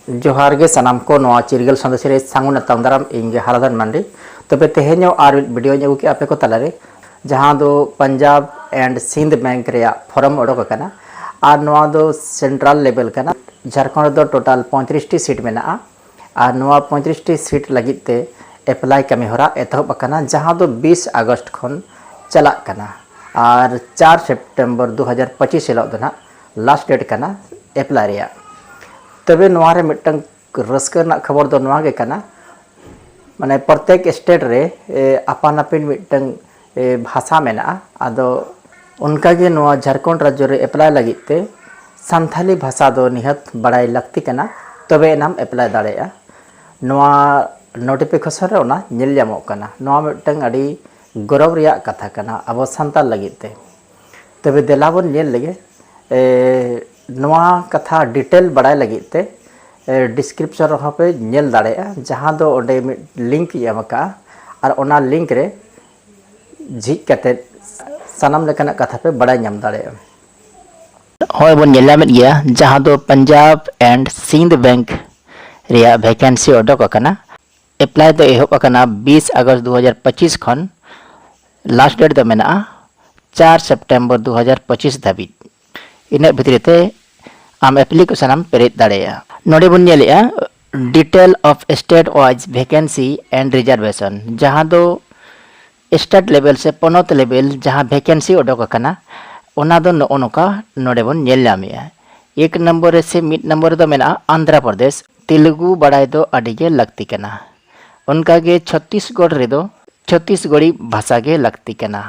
जोहार गे सनाम को नवा चिरगल संदेश रे सांगुन तंगदाराम इंगे हालादान मंडी तबे तेहेño आर वीडियो ᱧᱮ के आपे को तलारे जहां दो पंजाब एंड सिंध बैंक रे फॉर्म ओडोक कना आर नवा दो सेंट्रल लेवल कना झारखंड दो टोटल 35 टी सीट मेना आर नवा 35 टी सीट लगित ते अप्लाई कमी होरा एतहब कना जहां दो 20 अगस्त खन चला कना आर 4 सितंबर 2025 हिलो दो ना लास्ट डेट कना अप्लाई रे तबे नवारे मिटंग रस्कर खबर दो नवा गे कना माने प्रत्येक स्टेट रे आपान आपिन मिटंग भाषा मेना आदो उनका गे नवा झारखंड राज्य रे अप्लाई लगिते संथाली भाषा दो निहत बड़ाई लगती कना तबे नाम अप्लाई दाड़ेया नवा नोटिफिकेशन रे ओना नेल जामो कना नवा मिटंग अड़ी गौरव रिया कथा कना अब संताल लगिते तबे देलाबन नेल लगे नवा कथा डिटेल बड़ाई लगिते डिस्क्रिप्शन रहा पे नेल दाड़ेया जहां दो ओडे लिंक एमका और ओना लिंक रे झिक कते सनम लेकना कथा पे बड़ाई नाम दाड़ेया होय बन नेलामेत गया जहां दो पंजाब एंड सिंध बैंक रिया वैकेंसी ओडोक कना अप्लाई दो एहोब कना 20 अगस्त 2025 खन लास्ट डेट दो मेना 4 सितंबर 2025 धाबित इन भितरीते आम एप्लीकेशन आम पेरेज दाड़ेया नोडे बन नेलेया detail of state wise vacancy and reservation जहां दो स्टेट लेवल से पनत लेवल जहां वैकेंसी ओडोक कना ओना दो नोका नोडे बन नेल नामेया एक नंबर से मिड नंबर दो मेना आंध्र प्रदेश तेलुगु बड़ाई दो अडिगे लगती कना उनका गे छत्तीसगढ़ रे दो छत्तीसगढ़ी भाषा गे लगती कना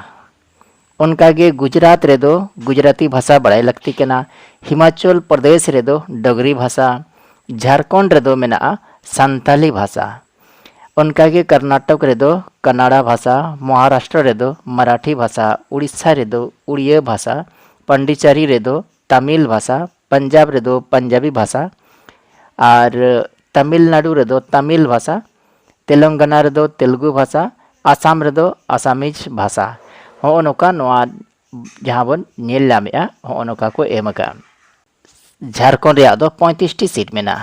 उनका गे गुजरात रे दो गुजराती भाषा बड़ाई लगती कना हिमाचल प्रदेश रे दो डोगरी भाषा झारखंड रे दो मेना संताली भाषा उनका गे कर्नाटक रे दो कन्नड़ा भाषा महाराष्ट्र रे दो मराठी भाषा उड़ीसा रे दो उड़िया भाषा पंडिचेरी रे दो तमिल भाषा पंजाब रे दो पंजाबी भाषा और तमिलनाडु रे दो तमिल भाषा तेलंगाना रे दो तेलुगु भाषा आसाम रे दो आसामीज भाषा हो नोका नोआ जहां बन नेल नामेया हो नोका को एमका झारखंड रे दो 35 टी सीट मेना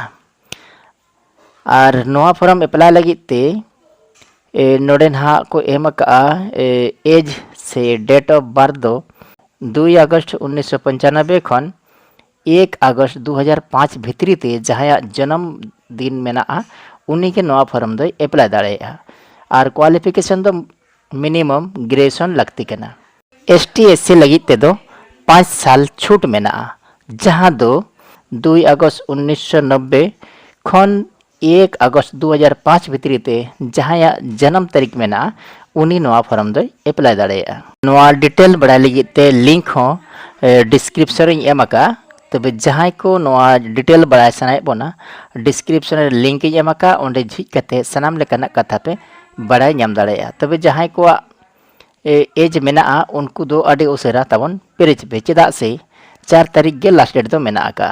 और नोआ फॉर्म अप्लाई लगिते नोडे ना को एमका एज से डेट ऑफ बर्थ दो 2 अगस्त 1995 खन 1 अगस्त 2005 भितरी ते जहां जन्म दिन मेना उन्हीं के नोआ फॉर्म दो अप्लाई दाड़ेया और क्वालिफिकेशन दो मिनिमम ग्रेजुएशन लगती कना एसटी एससी लगित ते दो 5 साल छूट मेना जहां दो 2 अगस्त 1990 खन 1 अगस्त 2005 भितरी ते जहां जन्म तारीख मेना उन्हीं नवा फॉर्म दो अप्लाई दाड़ेया नवा डिटेल बड़ा लगित ते लिंक हो डिस्क्रिप्शन इन एमका तबे जहां को नवा डिटेल बड़ा सनाय बोना डिस्क्रिप्शन लिंक इन एमका ओंडे झिक कते सनाम लेकना कथा पे बड़ाई नाम दाड़ेया तबे जहां को एज मेना उनको दो अडे उसेरा तबन पेरेज पे चेदा से 4 तारीख के लास्ट डेट दो मेना का।